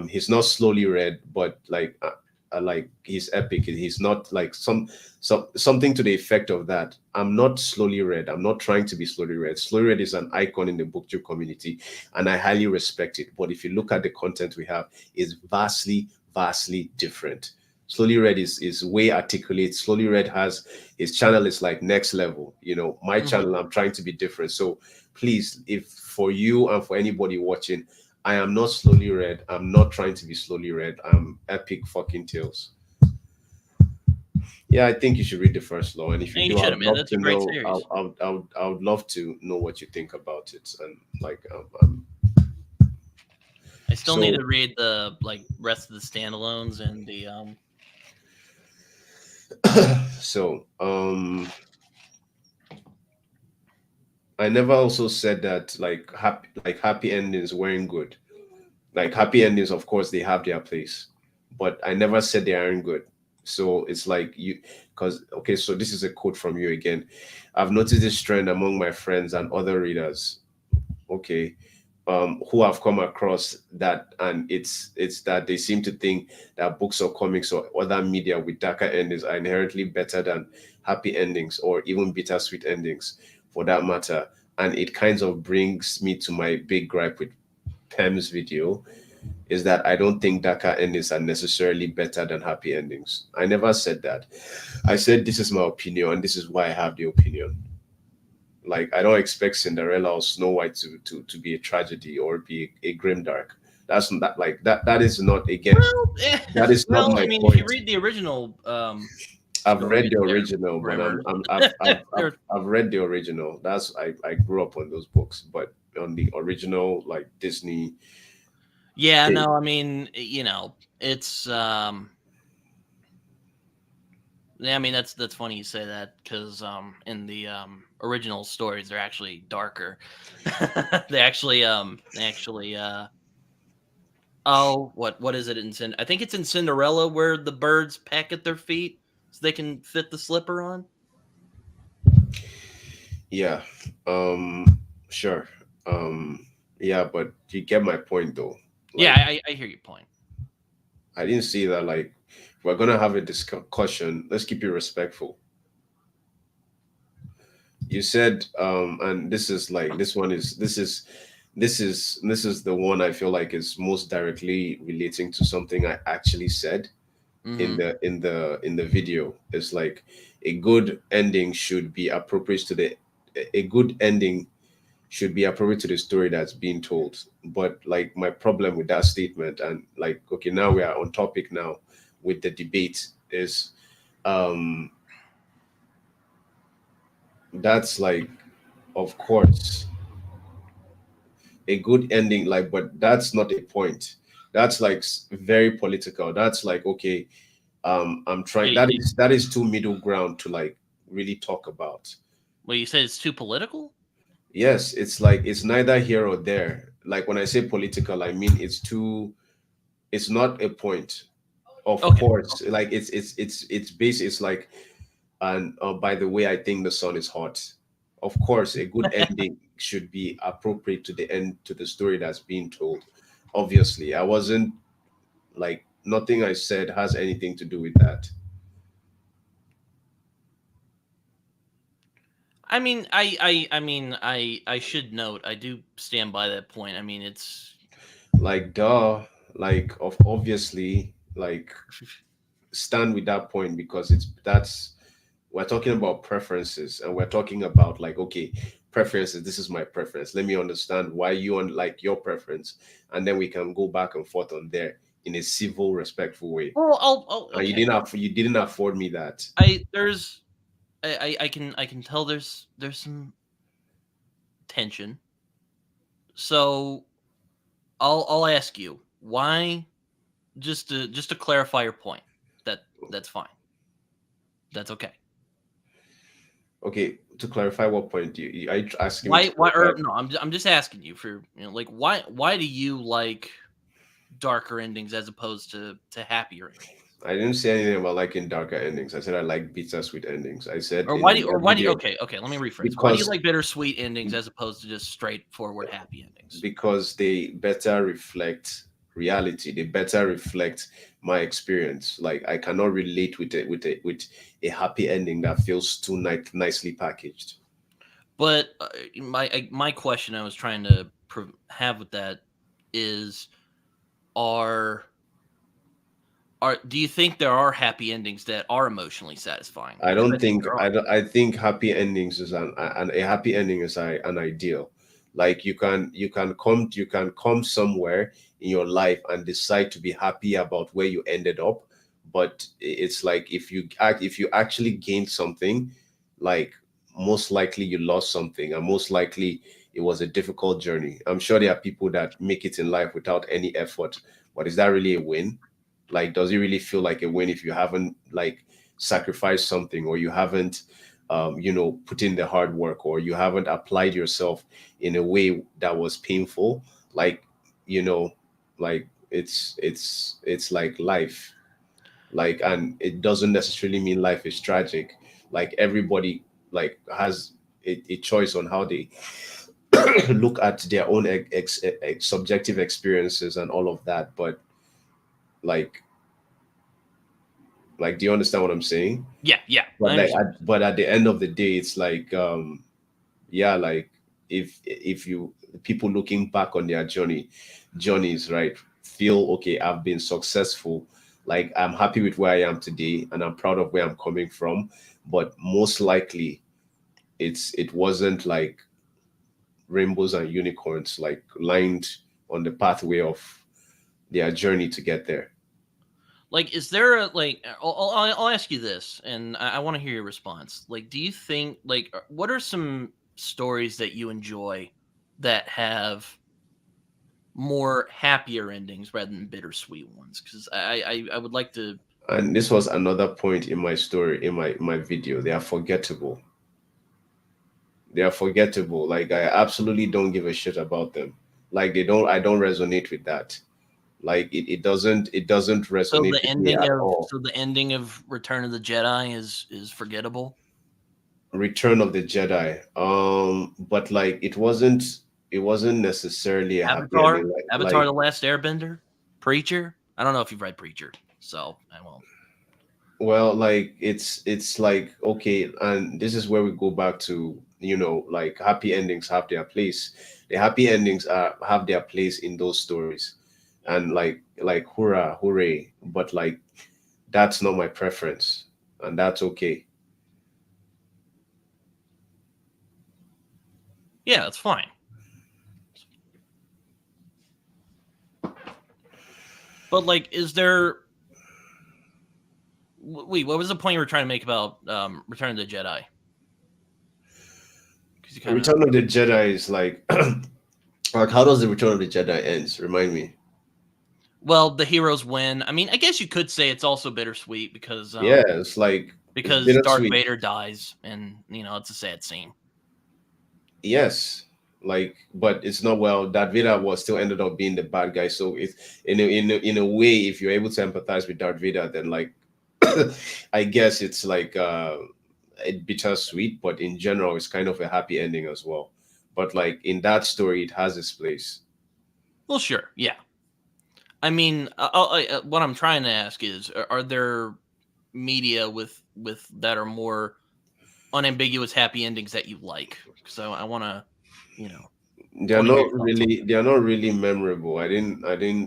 he's not slowly read, but like he's epic. He's not like something to the effect of that. I'm not slowly read. I'm not trying to be slowly read. Slowly read is an icon in the booktube community, and I highly respect it. But if you look at the content we have, it's vastly different. Slowly read is way articulate. Slowly read has his channel is like next level. You know, my Mhm. channel, I'm trying to be different. So please, if for you and for anybody watching, I am not slowly read. I'm not trying to be slowly read. I'm epic fucking tales. Yeah, I think you should read the first law, and if you And you do, I should, would Amanda. love It's to a great know. series. I would love to know what you think about it, and like, I still need so to read the rest of the standalones and the so I never also said that like happy endings weren't good. Like happy endings, of course, they have their place, but I never said they aren't good. So it's like you, because okay, so this is a quote from you again. I've noticed this trend among my friends and other readers. Okay, who have come across that, and it's that they seem to think that books or comics or other media with darker endings are inherently better than happy endings or even bittersweet endings, for that matter. And it kind of brings me to my big gripe with Pem's video, is that I don't think darker endings are necessarily better than happy endings. I never said that. I said this is my opinion and this is why I have the opinion. Like I don't expect Cinderella or Snow White to be a tragedy or be a grim dark. That's not like that. That is not, again. Well, That is not well, I my mean, if you point. read the original I've read stories, the they're original, man. grimmer. I've read the original. That's I grew up on those books, but on the original like Disney. Yeah, Thing, no, I mean, it's yeah, I mean that's funny you say that because in the original stories they're actually darker. They actually oh, what is it in I think it's in Cinderella where the birds peck at their feet so they can fit the slipper on. yeah. Sure. Yeah, but you get my point though. Yeah, Like I hear your point. I didn't see that. Like we're gonna have a discussion. Let's keep it respectful. You said, and this is like this is the one I feel like is most directly relating to something I actually said in Hmm. the video. It's like a good ending should be appropriate to the a good ending should be appropriate to the story that's being told. But like my problem with that statement, and like okay, now we are on topic now with the debate, is um that's like, of course, a good ending, like, but that's not a point. That's like very political. That's like, okay, I'm trying, Wait, that is too middle ground to like really talk about. well, you said it's too political. Yes, it's like it's neither here or there. Like when I say political, I mean it's not a point. Of Okay. course, like it's base, it's like, and by the way, I think the sun is hot. Of course, a good ending should be appropriate to the end, to the story that's being told. Obviously, I wasn't like, nothing I said has anything to do with that. I should note I do stand by that point. I mean, it's Like, duh, like, of obviously, like, stand with that point, because that's, we're talking about preferences, and we're talking about like, okay, preferences, this is my preference, let me understand why you like your preference, and then we can go back and forth on there in a civil, respectful way. well, And okay. you didn't afford me that. I there's I can tell there's some tension. So I'll ask you why, just to clarify your point. That's fine. That's okay. Okay, to clarify, what point are you asking me to Why clarify? or no, I'm just asking you for, like, why do you like darker endings as opposed to happier endings? I didn't say anything about liking darker endings. I said I like bittersweet endings. I said Or in my why do you, video, okay, let me rephrase. Why do you because like bittersweet endings as opposed to just straightforward happy endings? they better reflect reality. They better reflect my experience. Like I cannot relate with a happy ending that feels too nicely packaged. But my question I was trying to have with that is, are do you think there are happy endings that are emotionally satisfying? I Because I don't think think there I are. don't, I think happy endings is an a happy ending is an ideal. Like you can come somewhere in your life and decide to be happy about where you ended up, but it's like if you actually gained something, like most likely you lost something, and most likely it was a difficult journey. I'm sure there are people that make it in life without any effort, but is that really a win? Like, does it really feel like a win if you haven't like sacrificed something, or you haven't put in the hard work, or you haven't applied yourself in a way that was painful, like, you know like it's like life, like, and it doesn't necessarily mean life is tragic. Like everybody like has a choice on how they look at their own subjective experiences and all of that. But like do you understand what I'm saying? Yeah, yeah, But I understand. but at the end of the day, it's like yeah, like if you people looking back on their journeys, right, feel okay, I've been successful, like I'm happy with where I am today and I'm proud of where I'm coming from, but most likely it wasn't like rainbows and unicorns like lined on the pathway of their journey to get there. Like, is there a like? I'll ask you this, and I want to hear your response. Like, do you think like what are some stories that you enjoy that have more happier endings rather than bittersweet ones? Because I would like to. And this was another point in my story, in my video. They are forgettable. They are forgettable. Like I absolutely don't give a shit about them. Like they don't. I don't resonate with that. Like it doesn't resonate with me at all. So the ending of Return of the Jedi is forgettable. Return of the Jedi. But like it wasn't necessarily a happy ending. Avatar: The Last Airbender, Preacher. I don't know if you've read Preacher, so I won't. Well, like it's like okay, and this is where we go back to, like happy endings have their place. The happy endings have their place in those stories, and like hurrah, hooray! But like that's not my preference, and that's okay. Yeah, that's fine. But like, is there? Wait, what was the point you were trying to make about Return of the Jedi? Because you kind of Return of the Jedi is like like how does the Return of the Jedi ends? Remind me. well, the heroes win. I mean, I guess you could say it's also bittersweet Yeah, it's like it's because Darth bittersweet. Vader dies, and it's a sad scene. Yes, like, but it's not, well. Darth Vader was still ended up being the bad guy. So it's in a way, if you're able to empathize with Darth Vader, then like, I guess it's like it bittersweet, but in general, it's kind of a happy ending as well. But like in that story, it has its place. Well, sure, yeah. I mean, what I'm trying to ask is, are there media with that are more unambiguous happy endings that you like? Because I want to, you know, I They're want to hear not your thoughts on really that. they're not really memorable. I didn't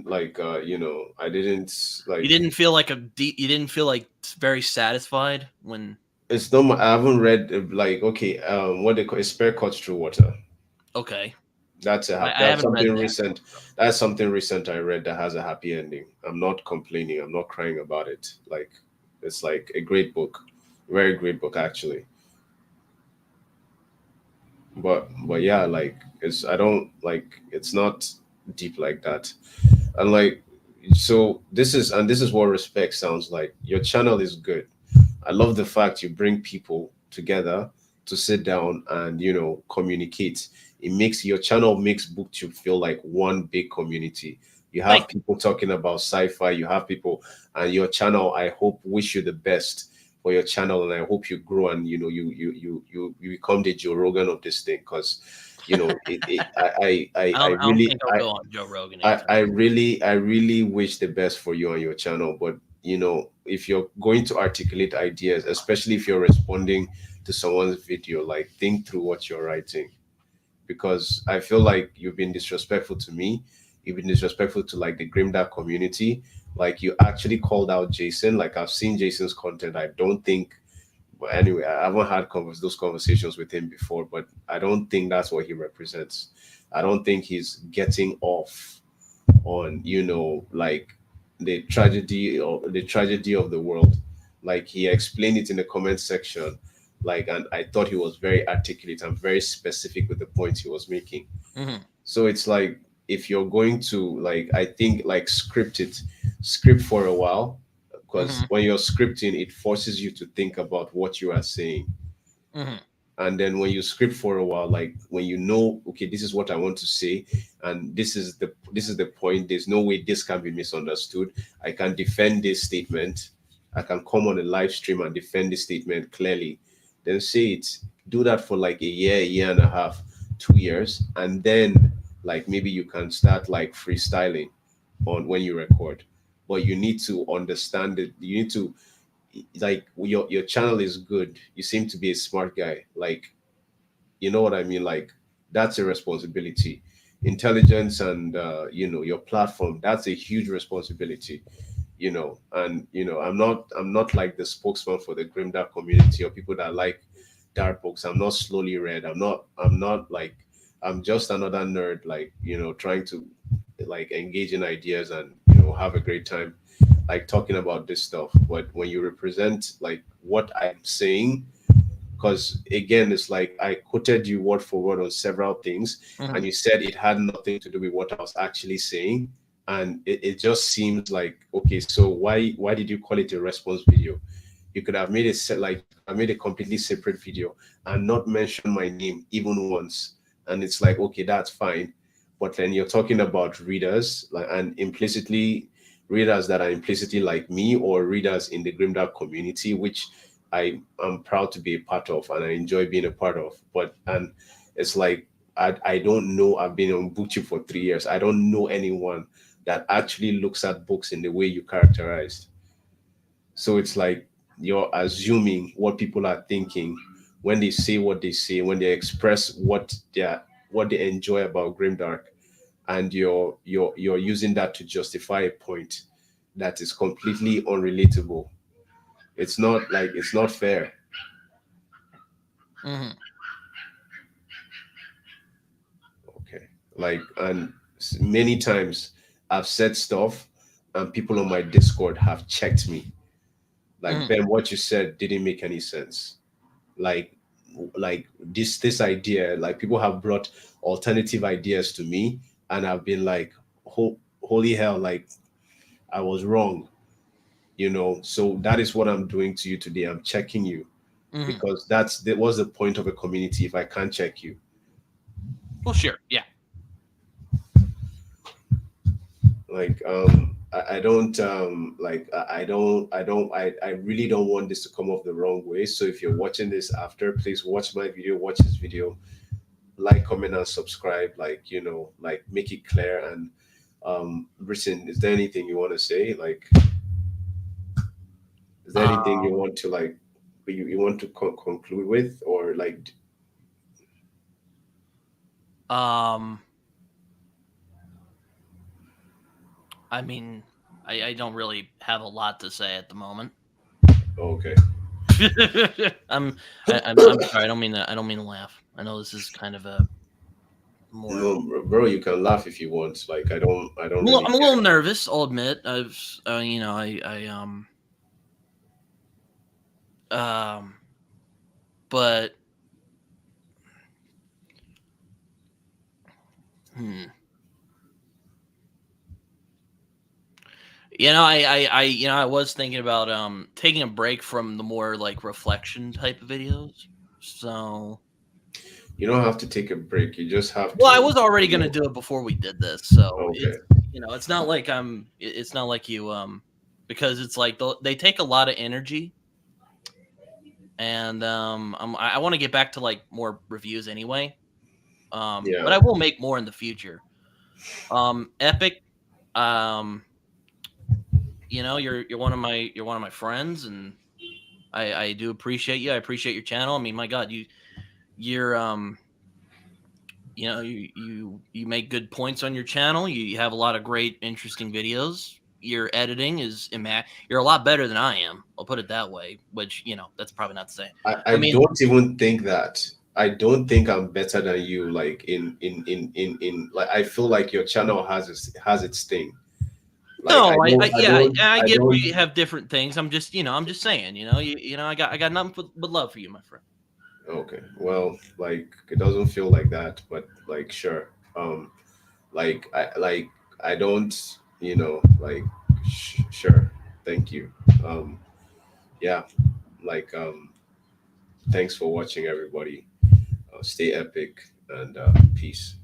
like I didn't You like didn't feel like you didn't feel like very satisfied when. it's not I haven't read like okay, what they call a spare cuts through water. Okay, I That's haven't read something that. recent. That's something recent I read that has a happy ending. I'm not complaining. I'm not crying about it. Like it's like a great book, very great book actually. But yeah, like it's I don't like it's not deep like that. And like so this is what respect sounds like. Your channel is good. I love the fact you bring people together to sit down and communicate. It makes your channel makes BookTube feel like one big community. You Thank have people talking about sci-fi. You have people, and your channel. I hope wish you the best for your channel, and I hope you grow and you become the Joe Rogan of this thing because I I don't really think I'll go on Joe Rogan I, anytime I soon. really I really wish the best for you on your channel, but if you're going to articulate ideas, especially if you're responding to someone's video, like think through what you're writing, because I feel like you've been disrespectful to me. You've been disrespectful to like the Grimdark community. Like you actually called out Jason. Like I've seen Jason's content. I don't think. But anyway, I haven't had those conversations with him before, but I don't think that's what he represents. I don't think he's getting off on like the tragedy of the world. Like he explained it in the comment section, like, and I thought he was very articulate and very specific with the points he was making. Hmm. So it's like if you're going to like I think like script for a while, because Hmm. when you're scripting it forces you to think about what you are saying. Hmm. And then when you script for a while, like when you know, okay, this is what I want to say, and this is the point. There's no way this can be misunderstood. I can defend this statement. I can come on a live stream and defend this statement clearly. Then say it. Do that for like a year and a half, 2 years, and then like maybe you can start like freestyling on when you record. But you need to understand it. You need to, like, your channel is good. You seem to be a smart guy. Like, you know what I mean? Like, that's a responsibility. Intelligence and your platform, that's a huge responsibility. And I'm not like the spokesman for the grimdark community or people that like dark books. I'm not slowly read. I'm not like, I'm just another nerd, like, trying to like engage in ideas and have a great time like talking about this stuff. But when you represent like what I'm saying, because again, it's like I quoted you word for word on several things, Mhm. and you said it had nothing to do with what I was actually saying. And it just seems like, okay, so why did you call it a response video? You could have made it set, like I made a completely separate video and not mention my name even once. And it's like, okay, that's fine. But then you're talking about readers, like, and implicitly readers that are implicitly like me, or readers in the grimdark community, which I am proud to be a part of and I enjoy being a part of. But and it's like, I don't know. I've been on BookTube for 3 years. I don't know anyone that actually looks at books in the way you characterized. So it's like you're assuming what people are thinking when they say what they say, when they express what they enjoy about grimdark, and you're using that to justify a point that is completely unrelatable. It's not fair. Mhm. Okay. Like, and many times I've said stuff and people on my Discord have checked me. Like, Mhm. Ben, what you said didn't make any sense. Like, this idea, like people have brought alternative ideas to me, and I've been like, holy hell, like I was wrong. So that is what I'm doing to you today. I'm checking you, Mhm. because that was the point of a community. If I can't check you, Well, sure. Yeah. like I don't like I really don't want this to come off the wrong way. So if you're watching this after, please watch my video, watch this video, like, comment, and subscribe. Like, like, make it clear. And Britton, is there anything you want to say? Like, is there anything you Um. want to like you want to conclude with, or like? Um. I mean, I don't really have a lot to say at the moment. Okay. I'm sorry. I don't mean to laugh. I know this is kind of a more. No, bro, you can laugh if you want. Like, I don't really I'm a care. little nervous. I'll admit. Um, but hmm. I was thinking about taking a break from the more like reflection type of videos. So, You don't have to take a break. You just have well, I to, was already you gonna know. do it before we did this. So Okay. it's not like it's not like you because it's like they take a lot of energy, and I want to get back to like more reviews anyway. But Yeah. I will make more in the future. Epic, um, you're one of my friends, and I do appreciate you. I appreciate your channel. I mean, my God, you're you make good points on your channel. You have a lot of great, interesting videos. Your editing is you're a lot better than I am. I'll put it that way. Which that's probably not to say. I I mean, don't even think that. I don't think I'm better than you. Like, in like, I feel like your channel has its thing. Like, no, I don't I yeah, don't I I get don't we have different things. I'm just saying. I got nothing but love for you, my friend. Okay. Well, like, it doesn't feel like that, but like, sure. Like, I don't, like, sure. Thank you. Um yeah, like, Thanks for watching, everybody. Stay epic and peace.